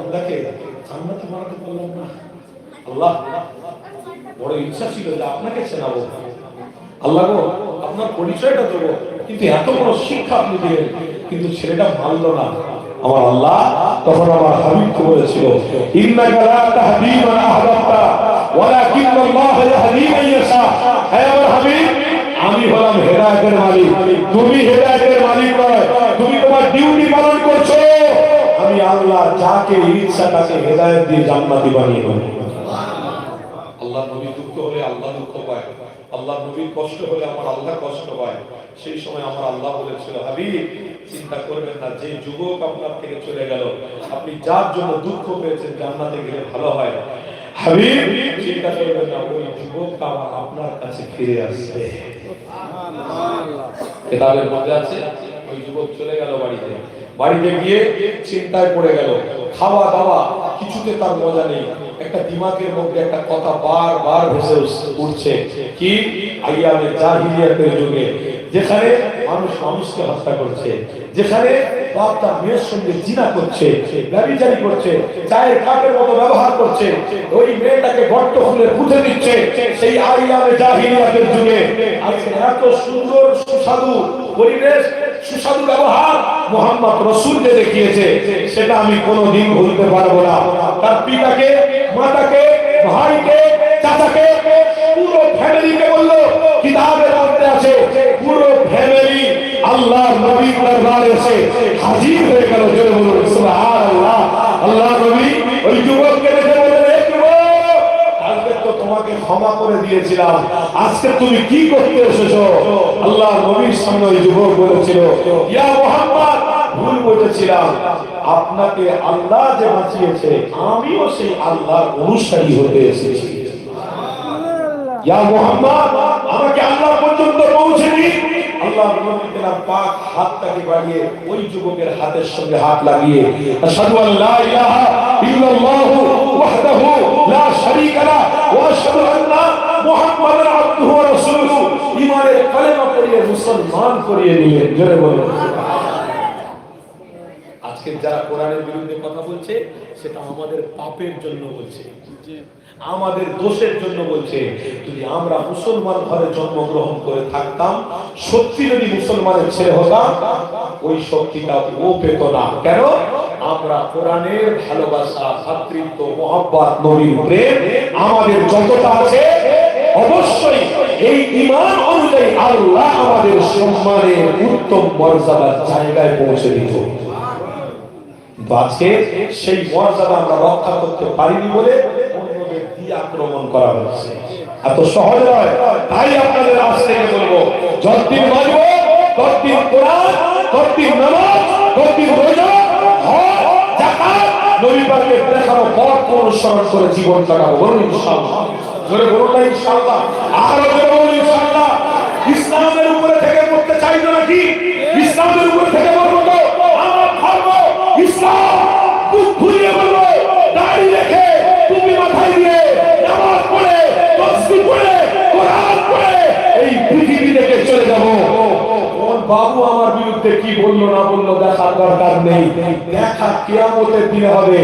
বান্দাকে জান্নাতে বানাতে পারলাম না। আল্লাহ বড় ইচ্ছা ছিল যে আপনাকে চেনাবো, আল্লাহ গো আপনার পরিচয়টা দেবো, কিন্তু এত বড় শিক্ষা আপনি দিলেন, কিন্তু ছেলেটা মানল না। আমার আল্লাহ তখন আমার হাবিবকে বলেছিল, ইন্নাকা লা তাহদি মান আহবাবতা ওয়ালাকিন্নাল্লাহ ইয়াহদি মান ইয়াশা। হে আমার হাবিব, আমি হলাম হেদায়েতের মালিক, তুমি হেদায়েতের মালিক নয়। তুমি তোমার ডিউটি পালন করছো, আমি আল্লাহ যাকে ইচ্ছা তাকে হেদায়েত দিয়ে জান্নাতি বানিয়ে দেব। আল্লাহ নবী দুঃখ হলে আল্লাহ দুঃখ পায়, আল্লাহ নবীর কষ্ট হলে আমার আল্লাহ কষ্ট পায়। সেই সময় আমার আল্লাহ বলেছিল, হাবিব চিন্তা করবেন না, যে যুবক আপনার থেকে চলে গেল, আপনি যার জন্য দুঃখ পেয়েছেন জান্নাতে গেলে ভালো হয়, হাবিব চিন্তা করবেন না, ওই যুবকটা আবার আপনার কাছে ফিরে আসবে। কিতাবের মধ্যে আছে, ওই যুবক চলে গেল বাড়িতে, বাড়িতে গিয়ে চিন্তায় পড়ে গেল, খাওয়া দাওয়া কিছুতে তার মজা নেই। একটা দিমাগের মধ্যে একটা কথা বারবার ভেসে উঠছে, কি আইয়ামে জাহিলিয়াতের যুগে যেখানে মানুষ মানুষকে হত্যা করছে, যেখানে বাপ তার মেয়ের সঙ্গে জিনা করছে, ব্যভিচারী করছে, চায়ের কাপের মতো ব্যবহার করছে, ওই মেয়েটাকে গর্ত খুলে পুঁতে দিচ্ছে, সেই আইয়ামে জাহিলিয়াতের যুগে আজকে এত সুন্দর সুস্বাদু পরিবেশ, সুস্বাদু ব্যবহার মুহাম্মদ রাসূল যে দেখিয়েছে, সেটা আমি কোনোদিন ভুলতে পারবো না। তার পিতাকে, মাতাকে, ভাইকে, চাচাকে, পুরো ফ্যামিলিকে বললো, কিতাবের মধ্যে আছে পুরো ফ্যামিলি আল্লাহর নবীর দরবারে এসে হাজির হয়ে গেল। জোরে বলুন সুবহানাল্লাহ। আল্লাহ নবী ওই যুবককে দেখে বললেন, এই যুবক, আজকে তো তোমাকে ক্ষমা করে দিয়েছিলাম, আজকে তুমি কি করতে এসেছো? আল্লাহ নবীর সামনে ওই যুবক বলেছিল, ইয়া মুহাম্মদ, ভুল বলেছিলাম, আপনাকে আল্লাহ যে বাঁচিয়েছে, আমিও সেই আল্লাহর অনুসারী হতে এসেছি। ইয়া মুহাম্মদ, আমাকে আল্লাহ পর্যন্ত পৌঁছে দিন। আল্লাহ নবী তার পাক হাতটাকে বাড়িয়ে ওই যুবকের হাতের সঙ্গে হাত লাগিয়ে, আশহাদু আল্লা ইলাহা ইল্লাল্লাহু ওয়াহদাহু লা শারীকা লা ওয়া আশহাদু আন্না মুহাম্মাদান আবদুহু ওয়া রাসূলুহু, ঈমানের কালেমা পড়িয়ে মুসলমান করিয়ে নিলেন। জোরে বলুন। আজকে যারা কোরআনের বিরুদ্ধে কথা বলছে, সেটা আমাদের পাপের জন্য বলছে, আমাদের দোষের জন্য বলছে। যদি আমরা মুসলমান ঘরে জন্মগ্রহণ করে থাকতাম, সত্যি যদি মুসলমানের ছেলে হতাম, ওই শক্তিটা ও পেত না। কেন? আমরা কোরআনের ভালোবাসা, ভাতৃত্ব, মহব্বত, নবীর প্রেম আমাদের যতটা আছে, অবশ্যই এই ঈমান অনুযায়ী আল্লাহ আমাদের সম্মানের উত্তম মর্যাদার জায়গায় পৌঁছে দিত। আজকে সেই মর্যাদা আমরা রক্ষা করতে পারিনি বলে অন্যদের দিয়ে আক্রমণ করা হচ্ছে। এত সহজ নয়। তাই আপনাদের আজ থেকে বলবো, যতদিন বাঁচবো ততদিন কোরআন, ততদিন নামাজ, ততদিন রোজা, হজ, যাকাত, নবী পাকের দেখানো পথ অনুসরণ করে জীবন কাটাবো। বলুন ইনশাআল্লাহ। জোরে বলুন না ইনশাআল্লাহ। আরো জোরে বলুন ইনশাআল্লাহ। ইসলামের উপরে থেকে পড়তে চাই না নাকি? ইসলামের উপরে থেকে বলবো তো আমার ধর্ম ইসলাম, বুক খুলিয়ে বলবো, দাড়ি রেখে, টুপি মাথায় দিয়ে, নামাজ পড়ে, তাসবিহ পড়ে, কোরআন পড়ে এই পৃথিবী থেকে চলে যাবো। কোন বাবু আমার বিরুদ্ধে কি বললো না বললো দেখার দরকার নেই। দেখা কিয়ামতের দিনে হবে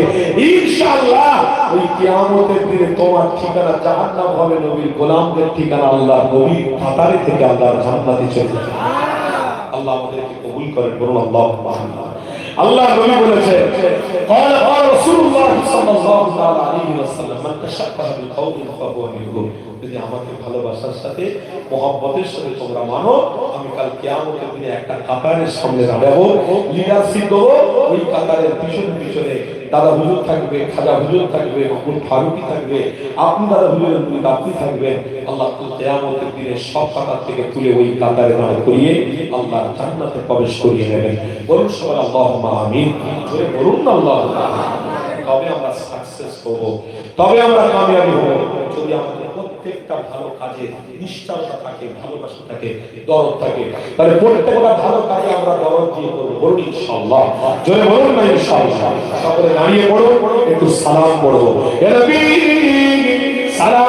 ইনশাআল্লাহ। ওই কিয়ামতের দিনে তোমার ঠিকানা জাহান্নাম হবে, নবীর গোলামদের ঠিকানা আল্লাহ নবীর কাতারে থেকে আল্লাহর জান্নাতে চলে যাবে। আল্লাহ আমাদেরকে কবুল করেন। বলুন আল্লাহুম্মা আমিন। আল্লাহ নবী বলেছেন, قال রাসূলুল্লাহ সাল্লাল্লাহু তাআলা আলাইহি ওয়াসাল্লাম, মান তাশাব্বাহা বিকাওমিন ফাহুয়া মিনহুম। যদি আমাকে ভালোবাসার সাথে, মহব্বতের সাথে তোমরা মানো, আমি কাল কিয়ামতের দিনে একটা কাতারের সামনে দাঁড়াবো, লিডারশিপ দেবো। ওই কাতারের পিছনে পিছনে দাদা হুজুর থাকবে, খাজা হুজুর থাকবে, হুজুর ফারুকি থাকবে, আপনি দাদা হুজুরের মুরিদ আপনি থাকবেন। আল্লাহ কিয়ামতের দিনে সব কাতার থেকে তুলে ওই কাতারে দাঁড় করিয়ে আল্লাহর জান্নাতে প্রবেশ করিয়ে নেবেন। বলুন সবাই আল্লাহুম্মা আমিন। জোরে বলুন না আল্লাহুম্মা আমিন। তবে আমরা সাকসেস হব, তবে আমরা কামিয়াবি হব, যদি আমাদের প্রত্যেকটা ভালো কাজে নিষ্ঠাতা থাকে, ভালোবাসা থাকে, দরদ থাকে। তাহলে প্রত্যেকটা ভালো কাজে আমরা দরদ দিয়ে করব। বলুন ইনশাআল্লাহ। জোরে বলুন না ইনশাআল্লাহ। সকলে দাঁড়িয়ে পড়ো, একটু সালাম পড়বো। ইয়া নবী সালাম